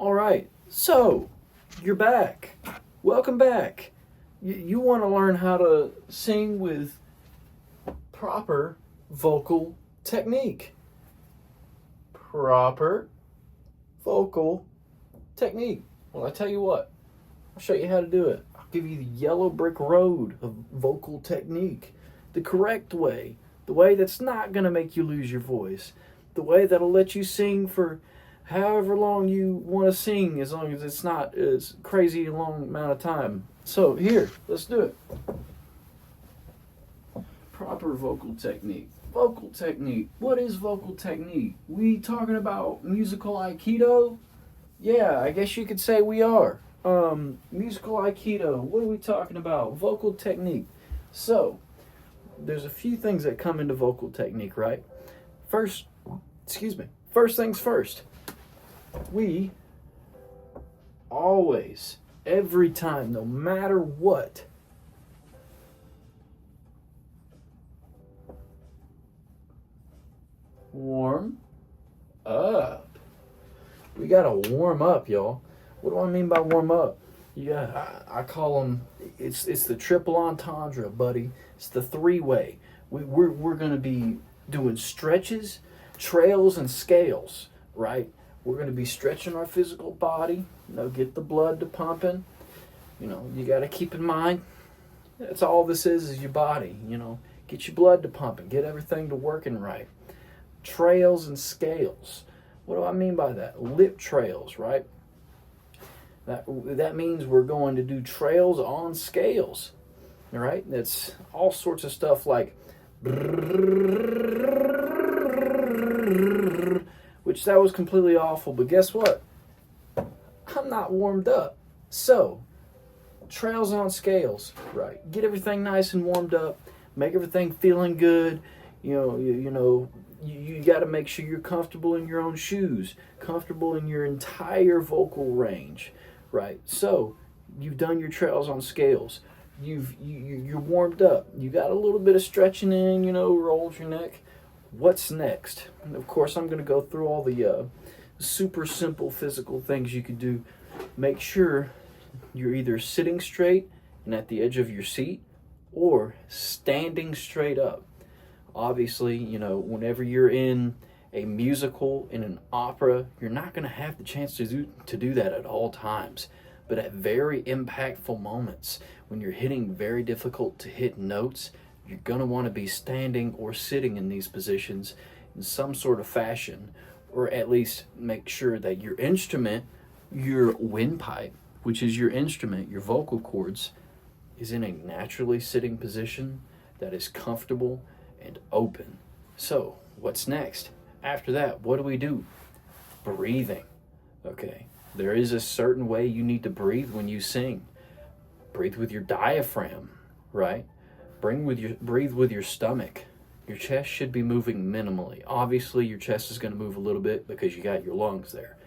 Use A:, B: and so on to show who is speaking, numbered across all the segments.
A: All right, so you're back. Welcome back. You want to learn how to sing with proper vocal technique. Proper vocal technique. Well, I tell you what, I'll show you how to do it. I'll give you the yellow brick road of vocal technique, the correct way, the way that's not going to make you lose your voice, the way that'll let you sing for however long you want to sing, as long as it's not as crazy a long amount of time. So here, let's do it. Proper vocal technique. Vocal technique. What is vocal technique? We talking about musical aikido? Yeah, I guess you could say we are. Musical aikido. What are we talking about? Vocal technique. So, there's a few things that come into vocal technique, right? First things first. We always, every time, no matter what, warm up. We gotta warm up, y'all. What do I mean by warm up? Yeah, I call them. It's the triple entendre, buddy. It's the three-way. We're gonna be doing stretches, trails, and scales, right? We're going to be stretching our physical body, get the blood to pumping. You got to keep in mind, that's all this is your body, Get your blood to pumping, get everything to working right. Trails and scales. What do I mean by that? Lip trails, right? That means we're going to do trails on scales, all right? That's all sorts of stuff like which that was completely awful, but guess what? I'm not warmed up. So, trails on scales, right? Get everything nice and warmed up, make everything feeling good. You got to make sure you're comfortable in your own shoes, comfortable in your entire vocal range, right? So, you've done your trails on scales. You're warmed up. You got a little bit of stretching in, rolled your neck. What's next? And of course, I'm going to go through all the super simple physical things you can do. Make sure you're either sitting straight and at the edge of your seat or standing straight up. Obviously, whenever you're in a musical, in an opera, you're not going to have the chance to do that at all times. But at very impactful moments, when you're hitting very difficult to hit notes, you're going to want to be standing or sitting in these positions in some sort of fashion, or at least make sure that your instrument, your windpipe, which is your instrument, your vocal cords, is in a naturally sitting position that is comfortable and open. So, what's next? After that, what do? Breathing. Okay, there is a certain way you need to breathe when you sing. Breathe with your diaphragm, right? Breathe with your stomach. Your chest should be moving minimally. Obviously, your chest is going to move a little bit because you got your lungs there.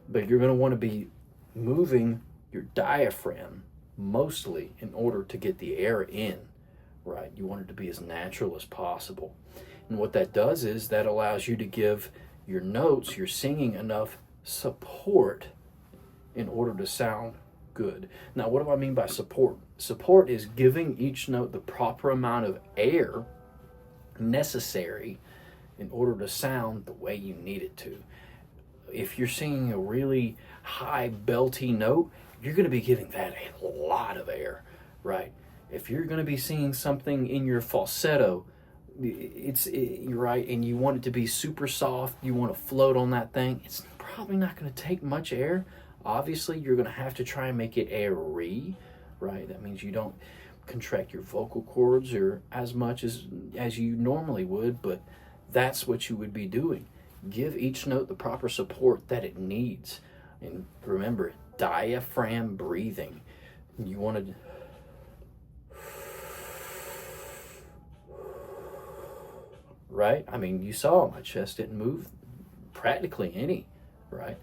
A: But you're going to want to be moving your diaphragm mostly in order to get the air in, right? You want it to be as natural as possible. And what that does is that allows you to give your notes, your singing, enough support in order to sound good. Now, what do I mean by support? Support is giving each note the proper amount of air necessary in order to sound the way you need it to. If you're singing a really high belty note, you're going to be giving that a lot of air, right? If you're going to be singing something in your falsetto, you're right, and you want it to be super soft, you want to float on that thing, it's probably not going to take much air. Obviously, you're going to have to try and make it airy, right? That means you don't contract your vocal cords or as much as you normally would, but that's what you would be doing. Give each note the proper support that it needs. And remember, diaphragm breathing. You want to... Right? I mean, you saw my chest didn't move practically any, right?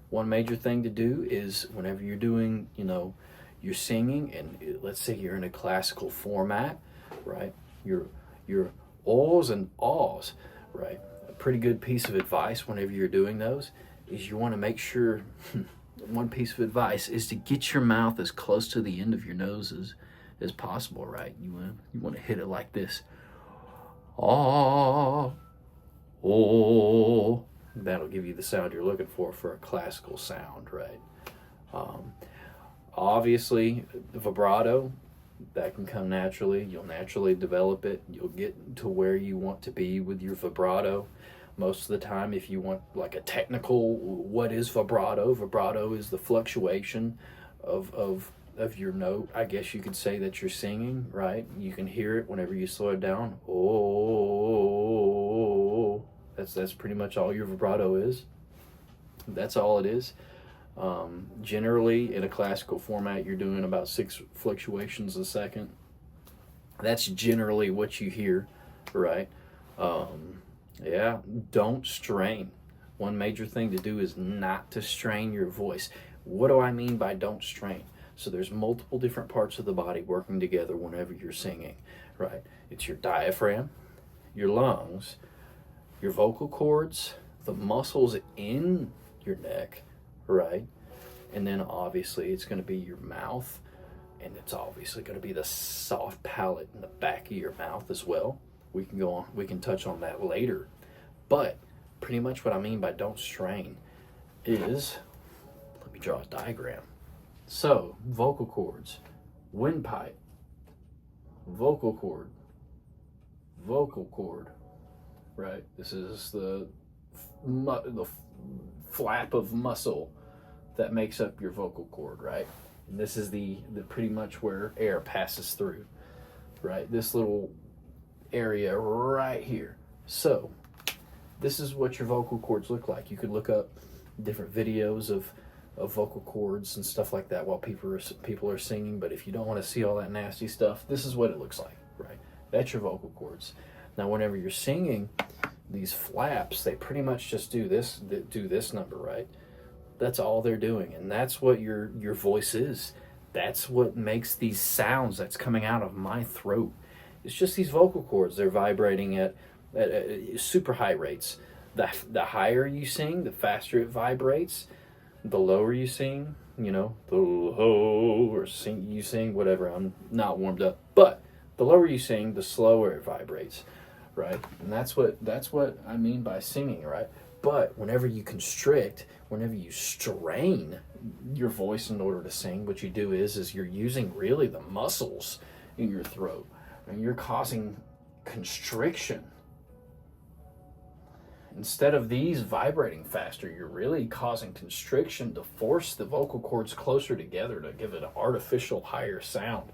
A: One major thing to do is whenever you're doing, you're singing, and let's say you're in a classical format, right? Your ohs and ahs, right? A pretty good piece of advice whenever you're doing those is you want to make sure, one piece of advice is to get your mouth as close to the end of your nose as possible, right? You want to hit it like this. Ah, oh. That'll give you the sound you're looking for a classical sound, right? Obviously, vibrato, that can come naturally. You'll naturally develop it. You'll get to where you want to be with your vibrato. Most of the time, if you want like a technical, what is vibrato? Vibrato is the fluctuation of your note. I guess you could say that you're singing, right? You can hear it whenever you slow it down. Oh, that's pretty much all your vibrato is. That's all it is. Generally, in a classical format, you're doing about 6 fluctuations a second. That's generally what you hear, right? Yeah, don't strain. One major thing to do is not to strain your voice. What do I mean by don't strain? So there's multiple different parts of the body working together whenever you're singing, right? It's your diaphragm, your lungs, your vocal cords, the muscles in your neck, right? And then obviously it's going to be your mouth, and it's obviously going to be the soft palate in the back of your mouth as well. We can touch on that later. But pretty much what I mean by don't strain is, let me draw a diagram. So, vocal cords, windpipe, vocal cord, right? This is the flap of muscle that makes up your vocal cord, right? And this is the pretty much where air passes through, right? This little area right here. So this is what your vocal cords look like. You could look up different videos of vocal cords and stuff like that while people are singing, but if you don't want to see all that nasty stuff, this is what it looks like, right? That's your vocal cords. Now whenever you're singing, these flaps, they pretty much just do this number, right? That's all they're doing, and that's what your voice is. That's what makes these sounds that's coming out of my throat. It's just these vocal cords. They're vibrating at super high rates. The higher you sing, the faster it vibrates. The lower you sing, the low or you sing, whatever. I'm not warmed up, but the lower you sing, the slower it vibrates, right? And that's what I mean by singing, right? But whenever you constrict, whenever you strain your voice in order to sing, what you do is you're using really the muscles in your throat, and you're causing constriction. Instead of these vibrating faster, you're really causing constriction to force the vocal cords closer together to give it an artificial higher sound,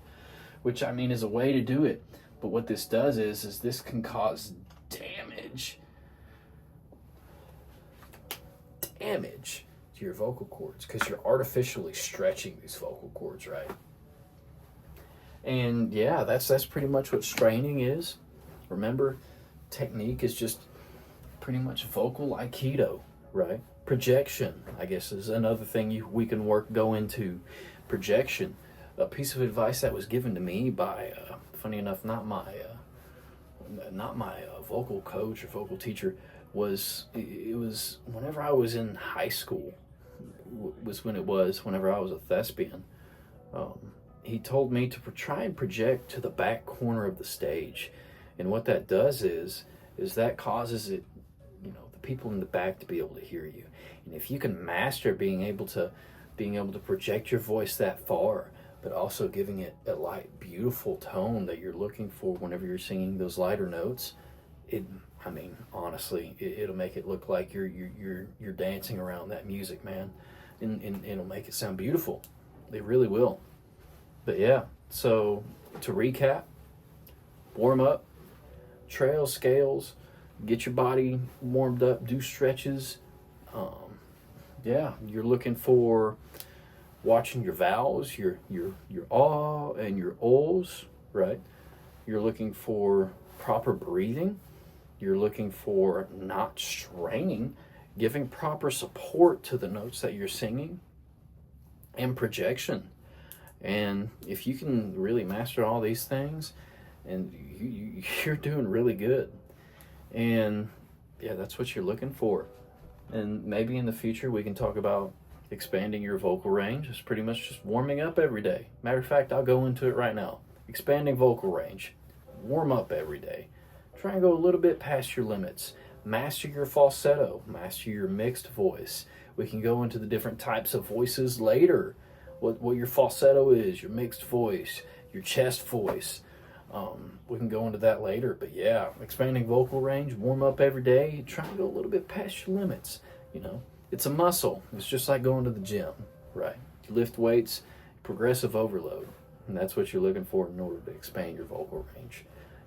A: which I mean is a way to do it. But what this does is this can cause damage to your vocal cords because you're artificially stretching these vocal cords, right? And yeah, that's pretty much what straining is. Remember, technique is just pretty much vocal aikido, right? Projection, I guess, is another thing we can go into. Projection, a piece of advice that was given to me by, funny enough, not my vocal coach or vocal teacher. It was whenever I was in high school, whenever I was a thespian. He told me to try and project to the back corner of the stage, and what that does is that causes it, the people in the back to be able to hear you. And if you can master being able to project your voice that far, but also giving it a light, beautiful tone that you're looking for whenever you're singing those lighter notes, honestly, it'll make it look like you're dancing around that music, man, and it'll make it sound beautiful. It really will. But yeah, so to recap, warm up, trail scales, get your body warmed up, do stretches. You're looking for watching your vowels, your ah and your ohs, right? You're looking for proper breathing. You're looking for not straining, giving proper support to the notes that you're singing, and projection. And if you can really master all these things, and you're doing really good. And yeah, that's what you're looking for. And maybe in the future we can talk about expanding your vocal range. It's pretty much just warming up every day. Matter of fact, I'll go into it right now. Expanding vocal range. Warm up every day. Try and go a little bit past your limits. Master your falsetto. Master your mixed voice. We can go into the different types of voices later. What your falsetto is, your mixed voice, your chest voice. We can go into that later. But yeah, expanding vocal range, warm up every day. Try and go a little bit past your limits. You know, it's a muscle. It's just like going to the gym, right? You lift weights, progressive overload. And that's what you're looking for in order to expand your vocal range.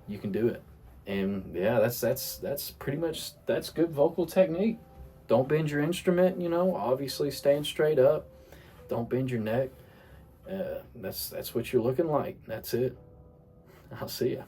A: You can do it. And yeah, that's pretty much, that's good vocal technique. Don't bend your instrument, you know, obviously staying straight up. Don't bend your neck. That's what you're looking like. That's it. I'll see ya.